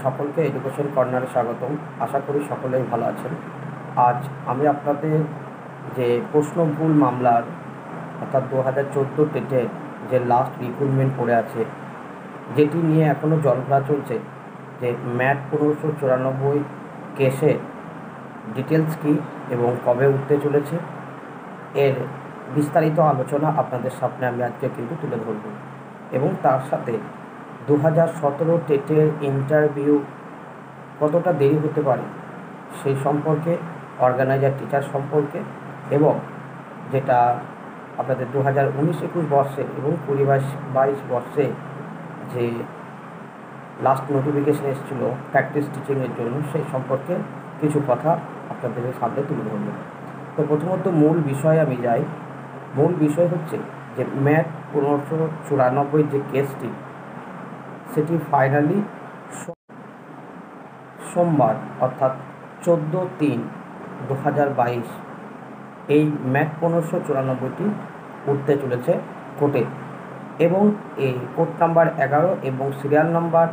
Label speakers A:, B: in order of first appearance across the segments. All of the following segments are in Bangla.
A: সকলকে এডুকেশন কর্নারে স্বাগতম। আশা করি সকলেই ভালো আছেন। আজ আমি আপনাদের যে প্রশ্ন ভুল মামলার অর্থাৎ 2014 টেটের যে লাস্ট রিক্রুটমেন্ট পড়ে আছে, যেটি নিয়ে এখনও জলঘোলা চলছে, যে ম্যাট 1594 কেসে ডিটেলস কী এবং কবে উঠতে চলেছে, এর বিস্তারিত আলোচনা আপনাদের সামনে আমি আজকে কিন্তু তুলে ধরব। এবং তার সাথে 2017 টেটের ইন্টারভিউ কতটা দেরি হতে পারে সেই সম্পর্কে, অর্গানাইজার টিচার সম্পর্কে, এবং যেটা আপনাদের 2019-21 বর্ষে এবং 20-22 বর্ষে যে লাস্ট নোটিফিকেশন এসেছিলো প্র্যাকটিস টিচিংয়ের জন্য, সেই সম্পর্কে কিছু কথা আপনাদের সামনে তুলে ধরব। তো প্রথমত মূল বিষয়ে আমি যাই। মূল বিষয় হচ্ছে যে ম্যাট 1594 যে কেসটি, সেটি ফাইনালি সোমবার অর্থাৎ 14/3/2022 এই ম্যাট 1594টি উঠতে চলেছে কোর্টে, এবং এই কোর্ট নাম্বার 11 এবং সিরিয়াল নাম্বার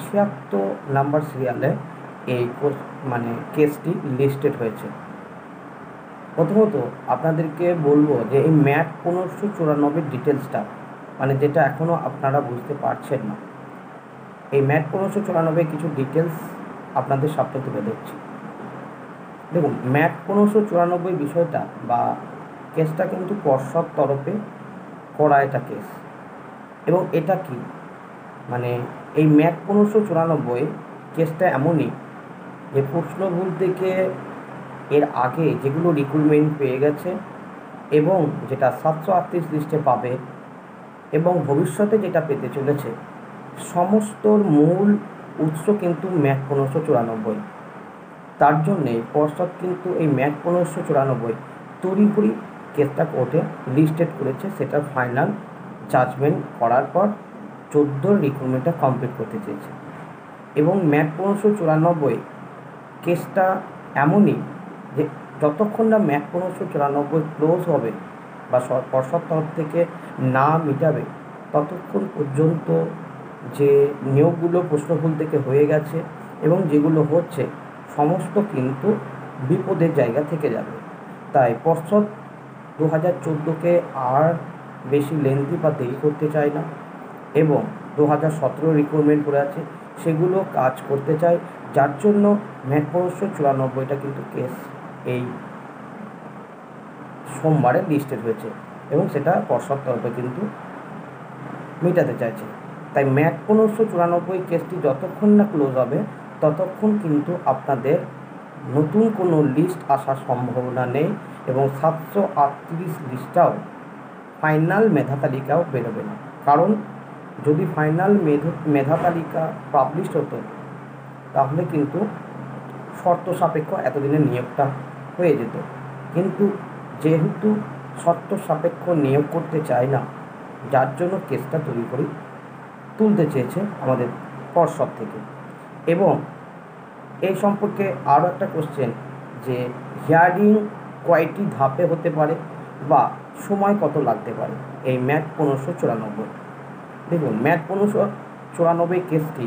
A: 76 নাম্বার সিরিয়ালে এই কেসটি লিস্টেড হয়েছে। প্রথমত আপনাদেরকে বলবো যে এই ম্যাট 1594 ডিটেলসটা যেটা এখনও আপনারা বুঝতে পারছেন না, এই ম্যাট 1594 কিছু ডিটেলস আপনাদের সামনে তুলে ধরছি। দেখুন, ম্যাট 1594 বিষয়টা বা কেসটা কিন্তু পর্ষদ তরফে করা এটা কেস, এবং এটা কি এই ম্যাট 1594 কেসটা এমনই যে প্রশ্ন ভুল থেকে এর আগে যেগুলো রিক্রুটমেন্ট পেয়ে গেছে এবং যেটা 738 লিস্টে পাবে এবং ভবিষ্যতে যেটা পেতে চলেছে, সমস্ত মূল উৎস কিন্তু ম্যাট 1594। তার জন্যে পর্ষদ কিন্তু এই ম্যাট 1594 তড়িঘড়ি কেসটা কোর্টে লিস্টেড করেছে, সেটা ফাইনাল জাজমেন্ট করার পর 14 রিক্রুটমেন্টটা কমপ্লিট করতে চেয়েছে। এবং ম্যাট 1594 কেসটা এমনই যে যতক্ষণ না ম্যাট 1594 ক্লোজ হবে বা পর্ষদ তরফ থেকে না মিটাবে, ততক্ষণ পর্যন্ত যে নিয়োগগুলো প্রশ্নভুল থেকে হয়ে গেছে এবং যেগুলো হচ্ছে সমস্ত কিন্তু বিপদের জায়গা থেকে যাবে। তাই পর্ষদ 2014-কে আর বেশি লেন্থি বা দেরি করতে চায় না, এবং 2017 রিক্রুটমেন্ট করে আছে সেগুলো কাজ করতে চায়, যার জন্য ম্যাট 1594টা কিন্তু কেস এই সোমবারে লিস্টেড হয়েছে এবং সেটা পর্ষদ তরফে কিন্তু মেটাতে চাইছে। তাই ম্যাট 1594 কেসটি যতক্ষণ না ক্লোজ হবে ততক্ষণ কিন্তু আপনাদের নতুন কোনো লিস্ট আসার সম্ভাবনা নেই, এবং 738 লিস্টটাও ফাইনাল মেধা তালিকাও বেরোবে না। কারণ যদি ফাইনাল মেধা তালিকা পাবলিশ হতো তাহলে কিন্তু শর্ত সাপেক্ষ এতদিনের নিয়োগটা হয়ে যেত, কিন্তু যেহেতু শর্ত সাপেক্ষ নিয়োগ করতে চায় না, যার জন্য কেসটা তৈরি করে তুলতে চেয়েছে আমাদের পর্ষদ থেকে। এবং এই সম্পর্কে আরও একটা কোশ্চেন, যে হিয়ারিং কয়টি ধাপে হতে পারে বা সময় কত লাগতে পারে এই ম্যাট 1594। দেখুন, ম্যাট 1594 কেসটি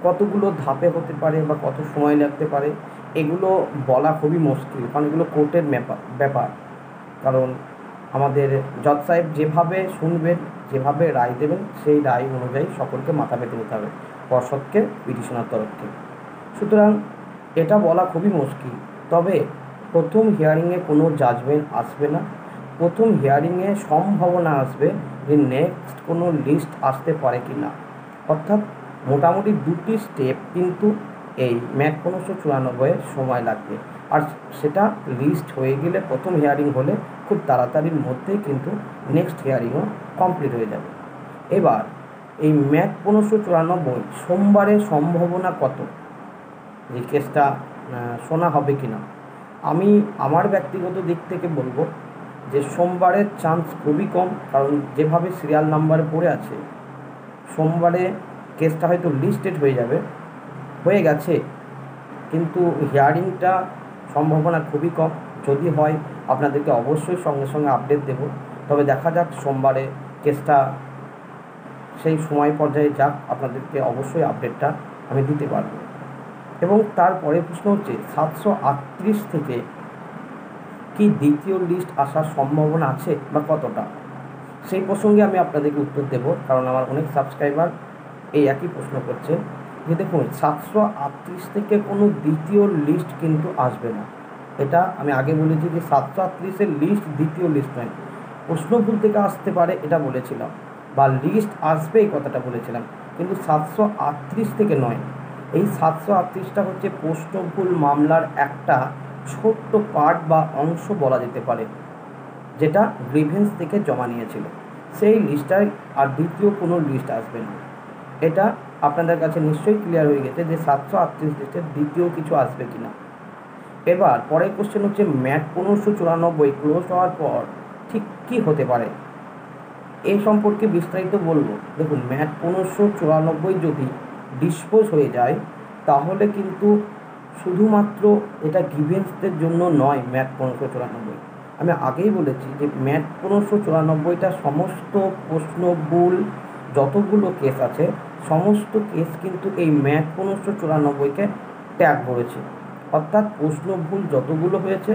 A: কতগুলো ধাপে হতে পারে বা কত সময় লাগতে পারে এগুলো বলা খুবই মুশকিল, কারণ এগুলো কোর্টের ব্যাপার। কারণ আমাদের জজ সাহেব যেভাবে শুনবেন, যেভাবে রায় দেবেন, সেই রায় অনুযায়ী সকলকে মাথা পেতে নিতে হবে পর্ষদকে, পিটিশনার তরফ থেকে। সুতরাং এটা বলা খুবই মুশকিল। তবে প্রথম হিয়ারিংয়ে কোনো জাজমেন্ট আসবে না। প্রথম হিয়ারিংয়ে সম্ভাবনা আসবে যে নেক্সট কোনো লিস্ট আসতে পারে কি না, অর্থাৎ মোটামুটি 2টি স্টেপ কিন্তু এই ম্যাট 1594 সময় লাগবে। আর সেটা লিস্ট হয়ে গেলে, প্রথম হিয়ারিং হলে খুব তাড়াতাড়ির মধ্যেই কিন্তু নেক্সট হিয়ারিংও কমপ্লিট হয়ে যাবে। এবার এই ম্যাট 1594 সোমবারের সম্ভাবনা কত যে কেসটা শোনা হবে কি না? আমি আমার ব্যক্তিগত দিক থেকে বলবো যে সোমবারের চান্স খুবই কম, কারণ যেভাবে সিরিয়াল নাম্বারে পড়ে আছে সোমবারে কেসটা হয়তো লিস্টেড হয়ে গেছে, কিন্তু হিয়ারিংটা সম্ভাবনা খুবই কম। যদি হয় আপনাদেরকে অবশ্যই সঙ্গে সঙ্গে আপডেট দেব। তবে দেখা যাক সোমবারে কেসটা সেই সময় পর্যায়ে যাক, আপনাদেরকে অবশ্যই আপডেটটা আমি দিতে পারবো। এবং তারপরে প্রশ্ন হচ্ছে 738 থেকে কি দ্বিতীয় লিস্ট আসার সম্ভাবনা আছে বা কতটা, সেই প্রসঙ্গে আমি আপনাদেরকে উত্তর দেব, কারণ আমার অনেক সাবস্ক্রাইবার এই একই প্রশ্ন করছে যে দেখুন 738 থেকে কোনো দ্বিতীয় লিস্ট কিন্তু আসবে না। এটা আমি আগে বলেছি যে 738-এর লিস্ট দ্বিতীয় লিস্ট নয়, প্রশ্ন ভুল থেকে আসতে পারে এটা বলেছিলাম, বা লিস্ট আসবে এই কথাটা বলেছিলাম, কিন্তু 738 থেকে নয়। এই 738টা হচ্ছে প্রশ্ন ভুল মামলার একটা ছোট্ট পার্ট বা অংশ বলা যেতে পারে, যেটা গ্রিভেন্স থেকে জমা নিয়েছিল, সেই লিস্টটায় আর দ্বিতীয় কোনো লিস্ট আসবে না। এটা আপনাদের কাছে নিশ্চয়ই ক্লিয়ার হয়ে গেছে যে 738 লিস্টের দ্বিতীয় কিছু আসবে কি না। এবার পরের কোশ্চেন হচ্ছে ম্যাট 1594 ক্লোজ হওয়ার পর ঠিক কী হতে পারে, এই সম্পর্কে বিস্তারিত বলবো। দেখুন ম্যাট 1594 যদি ডিসপোজ হয়ে যায় তাহলে কিন্তু শুধুমাত্র এটা গিভেন্সদের জন্য নয়। ম্যাট 1594 আমি আগেই বলেছি যে ম্যাট 1594টা সমস্ত প্রশ্নভুল যতগুলো কেস আছে সমস্ত কেস কিন্তু এই ম্যাট 1594কে ট্যাগ করেছে, অর্থাৎ প্রশ্নভুল যতগুলো হয়েছে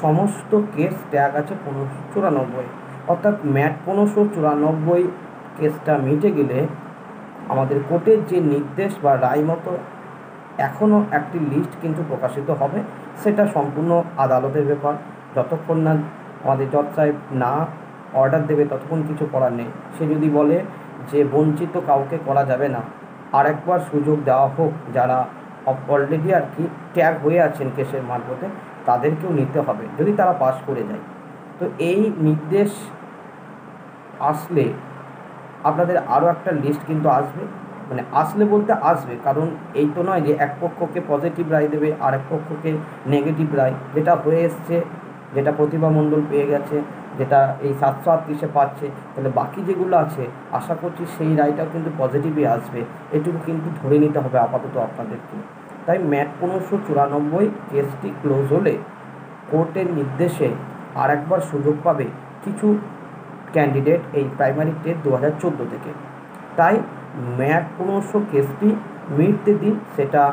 A: সমস্ত কেস ট্যাগ আছে 1594। অর্থাৎ ম্যাট 1594 কেসটা মিটে গেলে আমাদের কোর্টের যে নির্দেশ বা রায় মতো এখনও একটি লিস্ট কিন্তু প্রকাশিত হবে, সেটা সম্পূর্ণ আদালতের ব্যাপার। যতক্ষণ না আমাদের জজ সাহেব না অর্ডার দেবে ততক্ষণ কিছু করার নেই। সে যদি বলে যে বঞ্চিত কাউকে করা যাবে না, আরেকবার সুযোগ দেওয়া হোক, যারা অলরেডি আর কি ট্যাগ হয়ে আছেন কেসের মারফতে তাদেরকেও নিতে হবে যদি তারা পাস করে যায়। তো এই নির্দেশ আসলে আপনাদের আরও একটা লিস্ট কিন্তু আসবে, মানে আসলে বলতে আসবে, কারণ এই তো নয় যে এক পক্ষকে পজিটিভ রায় দেবে আর এক পক্ষকে নেগেটিভ রায়, যেটা হয়ে এসছে, যেটা প্রতিভা মণ্ডল পেয়ে গেছে, যেটা এই 738-এ পাচ্ছে, তাহলে বাকি যেগুলো আছে আশা করছি সেই রায়টাও কিন্তু পজিটিভই আসবে, এটুকু কিন্তু ধরে নিতে হবে আপাতত আপনাদেরকে। তাই ম্যাট 1594 কেসটি ক্লোজ হলে কোর্টের নির্দেশে আর একবার সুযোগ পাবে কিছু ক্যান্ডিডেট এই প্রাইমারি টেট 2014 থেকে। তাই ম্যাট 1500 কেসটি মিটতে দিন, সেটা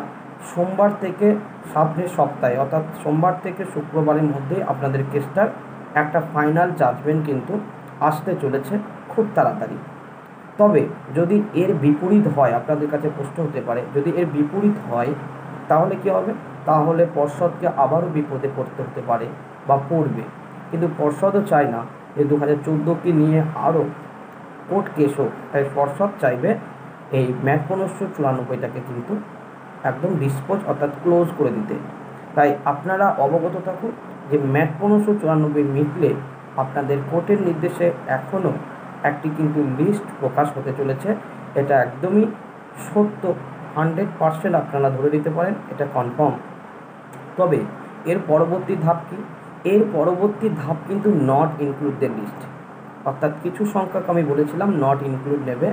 A: সোমবার থেকে সামনের সপ্তাহে অর্থাৎ সোমবার থেকে শুক্রবারের মধ্যে আপনাদের কেসটার একটা ফাইনাল জাজমেন্ট কিন্তু আসতে চলেছে খুব তাড়াতাড়ি। তবে যদি এর বিপরীত হয়, আপনাদের কাছে প্রশ্ন হতে পারে যদি এর বিপরীত হয় তাহলে কী হবে, তাহলে পর্ষদকে আবারও বিপদে পড়তে হতে পারে বা পড়বে, কিন্তু পর্ষদও চায় না যে 2014কে নিয়ে আরও কোর্ট কেস হোক। তাই পর্ষদ চাইবে এই ম্যাট 1594টাকে কিন্তু একদম ডিসপোজ অর্থাৎ ক্লোজ করে দিতে। তাই আপনারা অবগত থাকুন যে ম্যাট 1594 মিটলে আপনাদের কোর্টের নির্দেশে এখনও একটি কিন্তু লিস্ট প্রকাশ হতে চলেছে, এটা একদমই সত্য, 100% আপনারা ধরে নিতে পারেন, এটা কনফার্ম। তবে এর পরবর্তী ধাপ কি, এর পরবর্তী ধাপ কিন্তু নট ইনক্লুডেড লিস্ট, অর্থাৎ কিছু সংখ্যক আমি বলেছিলাম নট ইনক্লুড নেবে।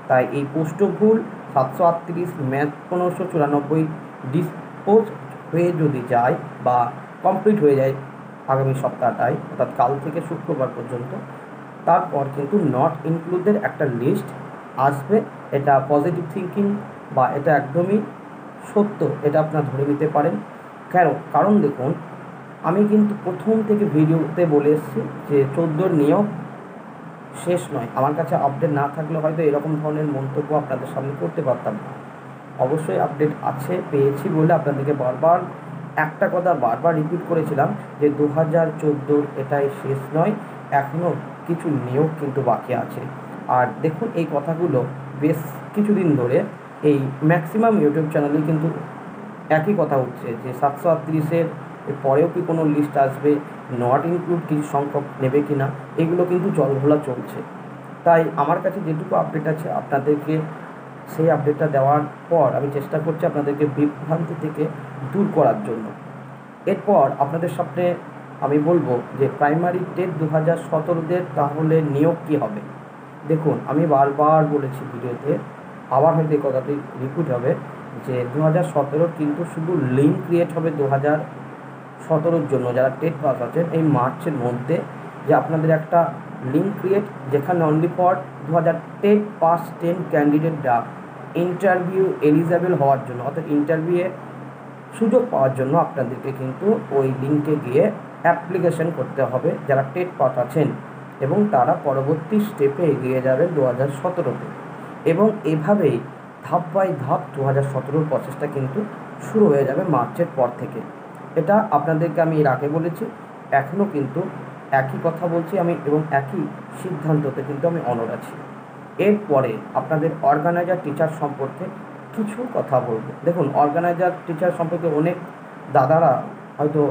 A: তাই এই পোস্টভুল 738 ম্যাট 1594 ডিসপোজ হয়ে যদি যায় বা কমপ্লিট হয়ে যায় আগামী সপ্তাহটায় অর্থাৎ কাল থেকে শুক্রবার পর্যন্ত, তারপর কিন্তু নট ইনক্লুডেড একটা লিস্ট আসবে। এটা পজিটিভ থিঙ্কিং বা এটা একদমই সত্য, এটা আপনারা ধরে নিতে পারেন। কারণ দেখুন আমি কিন্তু প্রথম থেকে ভিডিওতে বলে এসেছি যে 14 নিয়োগ শেষ নয়। আমার কাছে আপডেট না থাকলে হয়তো এরকম ধরনের মন্তব্য আপনাদের সামনে করতে পারতাম না। অবশ্যই আপডেট আছে, পেয়েছি বলে আপনাদেরকে বারবার একটা কথা বারবার রিপিট করেছিলাম যে 2014 এটাই শেষ নয়, এখনও কিছু নিয়োগ কিন্তু বাকি আছে। আর দেখুন এই কথাগুলো বেশ কিছুদিন ধরে এই ম্যাক্সিমাম ইউটিউব চ্যানেলে কিন্তু একই কথা উঠছে যে 738-এর পরেও কি কোনো লিস্ট আসবে, নট ইনক্লুড কিছু সংখ্যক নেবে কি না, এগুলো কিন্তু জলঘোলা চলছে। তাই আমার কাছে যেটুকু আপডেট আছে আপনাদেরকে সেই আপডেটটা দেওয়ার পর আমি চেষ্টা করছি আপনাদেরকে বিভ্রান্তি থেকে দূর করার জন্য। এরপর আপনাদের সামনে আমি বলবো যে প্রাইমারি টেট 2017-দের তাহলে নিয়োগ কী হবে। দেখুন আমি বারবার বলেছি ভিডিওতে, আবার হয়তো এই কথাটি রিপিট হবে যে 2017 কিন্তু শুধু লিঙ্ক ক্রিয়েট হবে 2017-র জন্য যারা টেট পাস আছেন এই মার্চের মধ্যে, যে আপনাদের একটা লিঙ্ক ক্রিয়েট যেখানে অনলি ফর 2010 পাস 10 ক্যান্ডিডেটরা ইন্টারভিউ এলিজেবল হওয়ার জন্য, অর্থাৎ ইন্টারভিউয়ে সুযোগ পাওয়ার জন্য আপনাদেরকে কিন্তু ওই লিঙ্কে গিয়ে অ্যাপ্লিকেশন করতে হবে যারা টেট পাস আছেন, এবং তারা পরবর্তী স্টেপে এগিয়ে যাবেন 2017-তে। এবং এভাবেই ধাপ বাই ধাপ 2017-র প্রসেসটা কিন্তু শুরু হয়ে যাবে মার্চের পর থেকে। এটা আপনাদেরকে আমি এর আগে বলেছি, এখনও কিন্তু একই কথা বলছি আমি, এবং একই সিদ্ধান্ততে কিন্তু আমি অনড় আছি। এরপরে আপনাদের অর্গানাইজার টিচার সম্পর্কে কিছু কথা বলবো। দেখুন, অর্গানাইজার টিচার সম্পর্কে অনেক দাদারা হয়তো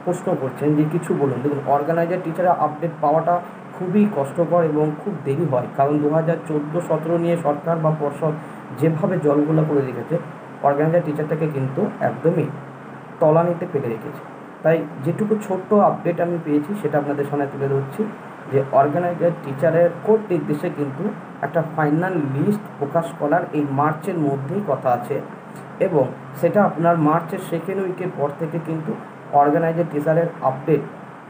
A: প্রশ্ন করছেন যে কিছু বলুন। দেখুন, অর্গানাইজার টিচারের আপডেট পাওয়াটা খুবই কষ্টকর এবং খুব দেরি হয়, কারণ 2014-17 নিয়ে সরকার বা পর্ষদ যেভাবে জলগুলো করে রেখেছে, অর্গানাইজার টিচারটাকে কিন্তু একদমই তলানিতে ফেলে রেখেছে। তাই যেটুকু ছোট্ট আপডেট আমি পেয়েছি সেটা আপনাদের সামনে তুলে ধরছি, যে অর্গানাইজার টিচারের কোর্ট নির্দেশে কিন্তু একটা ফাইনাল লিস্ট প্রকাশ করার এই মার্চের মধ্যেই কথা আছে, এবং সেটা আপনার মার্চের সেকেন্ড উইকের পর থেকে কিন্তু অর্গানাইজার টিচারের আপডেট,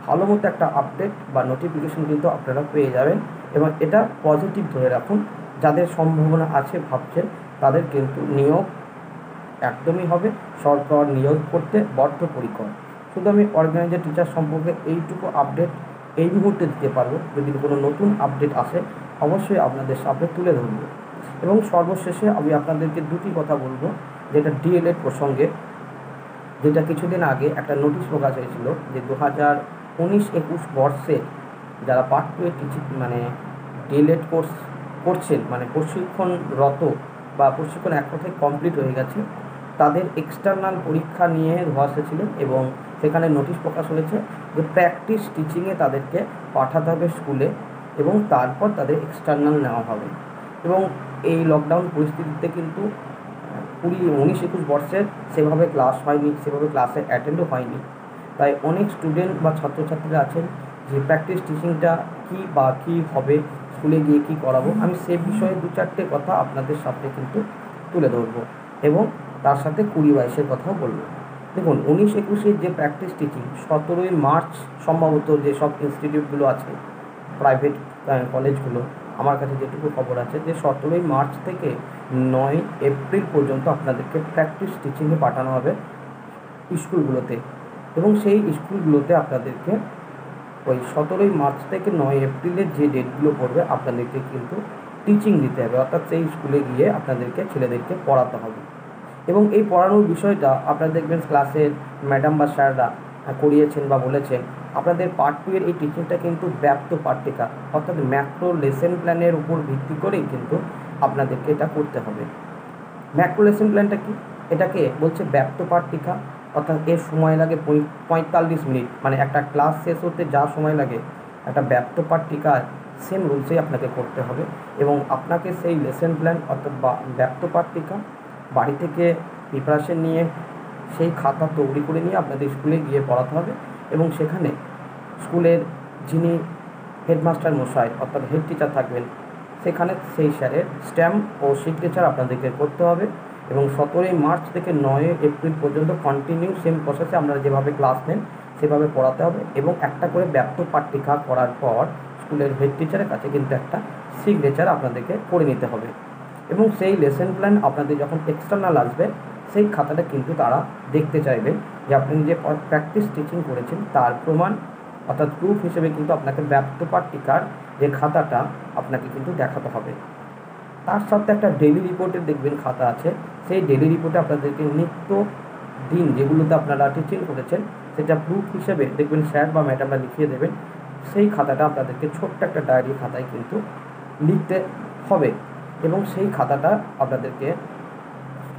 A: ভালো মতো একটা আপডেট বা নোটিফিকেশন কিন্তু আপনারা পেয়ে যাবেন। এবং এটা পজিটিভ ধরে রাখুন, যাদের সম্ভাবনা আছে ভাবছেন তাদের কিন্তু নিয়োগ একদমই হবে, সরকার নিয়োগ করতে বদ্ধপরিকর। শুধু আমি অর্গানাইজার টিচার সম্পর্কে এইটুকু আপডেট এই মুহূর্তে দিতে পারবো। যদি কোনো নতুন আপডেট আসে অবশ্যই আপনাদের সামনে তুলে ধরবো। এবং সর্বশেষে আমি আপনাদেরকে দুটি কথা বলবো, যেটা ডিএলএড প্রসঙ্গে, যেটা কিছুদিন আগে একটা নোটিশ প্রকাশ হয়েছিল যে 2019-21 বর্ষে যারা পার্ট 2 টিচিং মানে ডিএলএড কোর্স করছেন, মানে প্রশিক্ষণরত বা প্রশিক্ষণ এক কথায় কমপ্লিট হয়ে গেছে, তাদের এক্সটার্নাল পরীক্ষা নিয়ে ধোঁয়াশা এসেছিল, এবং সেখানে নোটিশ প্রকাশ হয়েছে যে প্র্যাকটিস টিচিংয়ে তাদেরকে পাঠাতে হবে স্কুলে, এবং তারপর তাদের এক্সটার্নাল নেওয়া হবে। এবং এই লকডাউন পরিস্থিতিতে কিন্তু 2019-21 বর্ষের সেভাবে ক্লাস হয়নি, সেভাবে ক্লাসে অ্যাটেন্ডও হয়নি। তাই অনেক স্টুডেন্ট বা ছাত্রছাত্রীরা আছেন যে প্র্যাকটিস টিচিংটা কী বা কী হবে, স্কুলে গিয়ে কী করাবো, আমি সে বিষয়ে 2-4টে কথা আপনাদের সাথে কিন্তু তুলে ধরবো, এবং তার সাথে 20-22-এর কথাও বলবো। দেখুন, 19-21-এর যে প্র্যাকটিস টিচিং 17ই মার্চ সম্ভবত যেসব ইনস্টিটিউটগুলো আছে, প্রাইভেট কলেজগুলো, আমার কাছে যেটুকু খবর আছে যে 17ই মার্চ থেকে 9 এপ্রিল পর্যন্ত আপনাদেরকে প্র্যাকটিস টিচিংয়ে পাঠানো হবে স্কুলগুলোতে। এবং সেই স্কুলগুলোতে আপনাদেরকে ওই 17ই মার্চ থেকে 9 এপ্রিলের যে ডেটগুলো পড়বে আপনাদেরকে কিন্তু টিচিং দিতে হবে, অর্থাৎ সেই স্কুলে গিয়ে আপনাদেরকে ছেলেদেরকে পড়াতে হবে। এবং এই পড়ানোর বিষয়টা আপনারা দেখবেন ক্লাসের ম্যাডাম বা স্যাররা করিয়েছেন বা বলেছেন, আপনাদের পার্ট 2 এর এই টিচিংটা কিন্তু ব্যাপ্ত পাঠ্যিকা, অর্থাৎ ম্যাক্রো লেসন প্ল্যানের উপর ভিত্তি করেই কিন্তু আপনাদেরকে এটা করতে হবে। ম্যাক্রো লেসন প্ল্যানটা কি? এটাকে বলছে ব্যাপ্ত পাঠ্যিকা, অর্থাৎ এর সময় লাগে 45 মিনিট, মানে একটা ক্লাস শেষ হতে যা সময় লাগে একটা ব্যাপ্ত পাঠ্যিকা সেম রুলসেই আপনাকে করতে হবে। এবং আপনাকে সেই লেসন প্ল্যান অর্থাৎ ব্যাপ্ত পাঠ্যিকা বাড়ি থেকে প্রিপারেশন নিয়ে সেই খাতা তৈরি করে নিয়ে আপনাদের স্কুলে গিয়ে পড়াতে হবে। এবং সেখানে স্কুলের যিনি হেডমাস্টার মশাই অর্থাৎ হেড টিচার থাকবেন, সেখানে সেই স্যারের স্ট্যাম্প ও সিগনেচার আপনাদেরকে করতে হবে। এবং 17ই মার্চ থেকে 9 এপ্রিল পর্যন্ত কন্টিনিউ সেম প্রসেসে আপনারা যেভাবে ক্লাস নেন সেভাবে পড়াতে হবে। এবং একটা করে ব্যাপ্ত পাঠ্যিকা করার পর স্কুলের হেড টিচারের কাছে কিন্তু একটা সিগনেচার আপনাদেরকে করে নিতে হবে। এবং সেই লেসন প্ল্যান আপনাদের যখন এক্সটার্নাল আসবে সেই খাতাটা কিন্তু তারা দেখতে চাইবেন যে আপনি যে প্র্যাকটিস টিচিং করেছেন তার প্রমাণ, অর্থাৎ প্রুফ হিসেবে কিন্তু আপনাকে ব্যাপ্ত পাঠ্যিকার যে খাতাটা আপনাকে কিন্তু দেখাতে হবে। তার সাথে একটা ডেইলি রিপোর্টের দেখবেন খাতা আছে, সেই ডেইলি রিপোর্টে আপনাদেরকে নিত্য দিন যেগুলোতে আপনারা টিচিং করেছেন সেটা প্রুফ হিসেবে দেখবেন স্যার বা ম্যাডামরা লিখিয়ে দেবেন। সেই খাতাটা আপনাদেরকে ছোট্ট একটা ডায়েরি খাতায় কিন্তু লিখতে হবে। এবং সেই খাতাটা আপনাদেরকে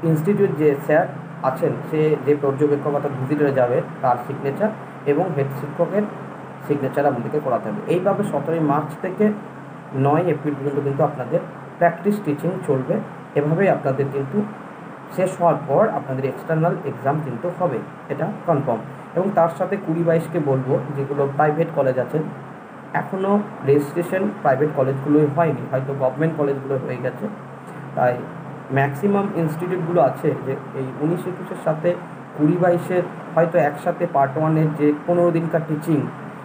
A: ইনস্টিটিউট যে স্যার আছেন, সে যে পর্যবেক্ষক অর্থাৎ ভিজিটরে যাবে তার সিগনেচার এবং হেড শিক্ষকের সিগনেচার আপনাদেরকে করাতে হবে। এইভাবে 17ই মার্চ থেকে 9 এপ্রিল পর্যন্ত কিন্তু আপনাদের প্র্যাকটিস টিচিং চলবে। এভাবেই আপনাদের কিন্তু শেষ হওয়ার পর আপনাদের এক্সটার্নাল এক্সাম কিন্তু হবে, এটা কনফার্ম। এবং তার সাথে 20-22-কে বলবো, যেগুলো প্রাইভেট কলেজ আছেন এখনও রেজিস্ট্রেশন প্রাইভেট কলেজগুলোই হয়নি, হয়তো গভর্নমেন্ট কলেজগুলো হয়ে গেছে। তাই ম্যাক্সিমাম ইনস্টিটিউটগুলো আছে যে এই 19-21-এর সাথে 20-22-এর হয়তো একসাথে পার্ট 1-এর যে 15 দিনকার টিচিং,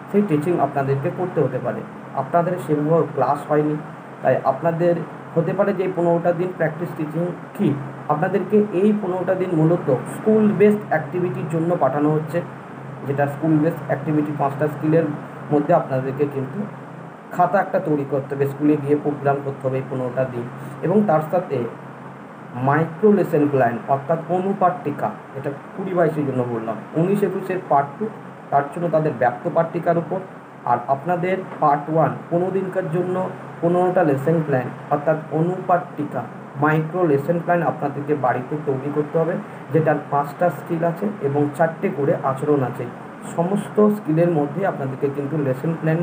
A: সেই টিচিং আপনাদেরকে করতে হতে পারে। আপনাদের সেভাবে ক্লাস হয়নি, তাই আপনাদের হতে পারে যে এই 15টা দিন প্র্যাকটিস টিচিং কি আপনাদেরকে এই 15টা দিন মূলত স্কুল বেসড অ্যাক্টিভিটির জন্য পাঠানো হচ্ছে, যেটা স্কুল বেসড অ্যাক্টিভিটি 5টা স্কিলের মধ্যে আপনাদেরকে কিন্তু খাতা একটা তৈরি করতে হবে, স্কুলে গিয়ে প্রোগ্রাম করতে হবে এই 15টা দিন, এবং তার সাথে মাইক্রো লেসন প্ল্যান অর্থাৎ অনুপাট্টিকা, এটা 20-22-এর জন্য বললাম, 19-21-এর পার্ট 2 তার জন্য তাদের ব্যক্ত পাট্টিকার উপর, আর আপনাদের পার্ট 1 15 দিনকার জন্য 15টা লেসন প্ল্যান অর্থাৎ অনুপাট্টিকা মাইক্রো লেসন প্ল্যান আপনাদেরকে বাড়িতে তৈরি করতে হবে, যেটার 5টা স্কিল আছে এবং 4টে করে আচরণ আছে। সমস্ত স্কিলের মধ্যে আপনাদেরকে কিন্তু লেসন প্ল্যান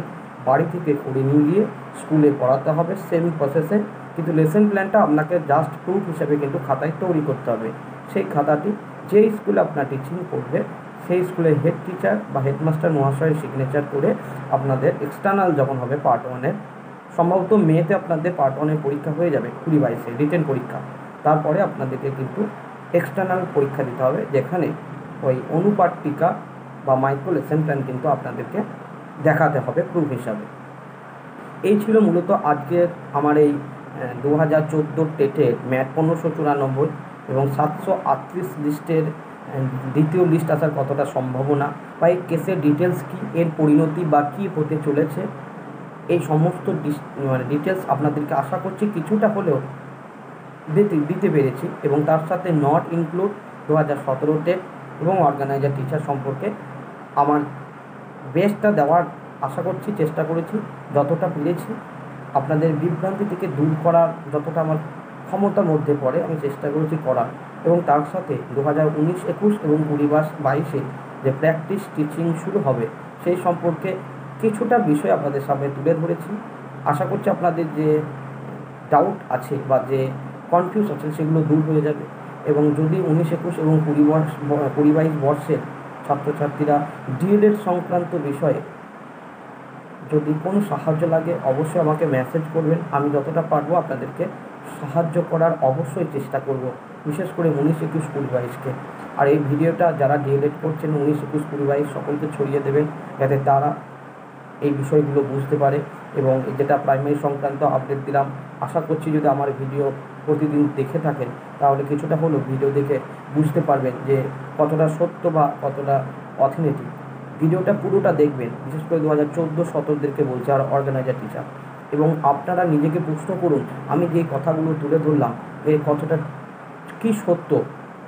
A: বাড়ি থেকে করে নিয়ে গিয়ে স্কুলে পড়াতে হবে সেম প্রসেসে, কিন্তু লেসন প্ল্যানটা আপনাকে জাস্ট প্রুফ হিসাবে কিন্তু খাতায় তৈরি করতে হবে। সেই খাতাটি যেই স্কুলে আপনার টিচিং করবে সেই স্কুলের হেড টিচার বা হেডমাস্টার মহাশয়ের সিগনেচার করে আপনাদের এক্সটার্নাল যখন হবে পার্ট 1-এর, সম্ভবত মেতে আপনাদের পার্ট 1-এর পরীক্ষা হয়ে যাবে 20-22-এ রিটেন পরীক্ষা, তারপরে আপনাদেরকে কিন্তু এক্সটার্নাল পরীক্ষা দিতে হবে, যেখানে ওই অনুপাট্টিকা বা মাইক্রো লেসন প্ল্যান কিন্তু আপনাদেরকে দেখাতে হবে প্রুফ হিসাবে। এই ছিল মূলত আজকের আমার এই 2014 টেটের ম্যাথ 1594 এবং 738 লিস্টের দ্বিতীয় লিস্ট আসার কতটা সম্ভাবনা বা এই কেসের ডিটেলস কী, এর পরিণতি বা কী হতে চলেছে, এই সমস্ত ডিটেলস আপনাদেরকে আশা করছি কিছুটা হলেও দিতে পেরেছি, এবং তার সাথে নট ইনক্লুড 2017 টেট এবং অর্গানাইজার টিচার সম্পর্কে আমার বেস্টটা দেওয়ার আশা করছি, চেষ্টা করেছি যতটা পেরেছি আপনাদের বিভ্রান্তি থেকে দূর করার, যতটা আমার ক্ষমতার মধ্যে পড়ে আমি চেষ্টা করেছি করার, এবং তার সাথে 2019-21 এবং 20-22-এ যে প্র্যাকটিস টিচিং শুরু হবে সেই সম্পর্কে কিছুটা বিষয় আপনাদের সামনে তুলে ধরেছি। আশা করছি আপনাদের যে ডাউট আছে বা যে কনফিউজ আছে সেগুলো দূর হয়ে যাবে, এবং যদি 19-21 এবং 20-22 বর্ষের ছাত্রছাত্রীরা ডিএলএড সংক্রান্ত বিষয়ে যদি কোনো সাহায্য লাগে অবশ্যই আমাকে মেসেজ করবেন, আমি যতটা পারবো আপনাদেরকে সাহায্য করার অবশ্যই চেষ্টা করব, বিশেষ করে 19-21 20-22-কে। আর এই ভিডিওটা যারা ডিএলএড করছেন 19-21 20-22 সকলকে ছড়িয়ে দেবেন, যাতে তারা এই বিষয়গুলো বুঝতে পারে, এবং যেটা প্রাইমারি সংক্রান্ত আপডেট দিলাম, আশা করছি যদি আমার ভিডিও প্রতিদিন দেখে থাকেন তাহলে কিছুটা হলেও ভিডিও দেখে বুঝতে পারবেন যে কতটা সত্য বা কতটা অথেন্টিক। ভিডিওটা পুরোটা দেখবেন, বিশেষ করে 2014-17-দেরকে বলছি, আর অর্গানাইজার টিচার, এবং আপনারা নিজেকে প্রশ্ন করুন আমি যে কথাগুলো তুলে ধরলাম এর কতটা কী সত্য,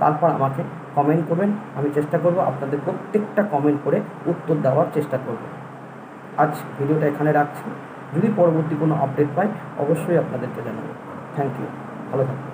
A: তারপর আমাকে কমেন্ট করবেন, আমি চেষ্টা করব আপনাদের প্রত্যেকটা কমেন্ট করে উত্তর দেওয়ার চেষ্টা করব। আজ ভিডিওটা এখানে রাখছি, যদি পরবর্তী কোনো আপডেট পাই অবশ্যই আপনাদেরকে জানাবো। থ্যাংক ইউ, ভালো থাকবেন।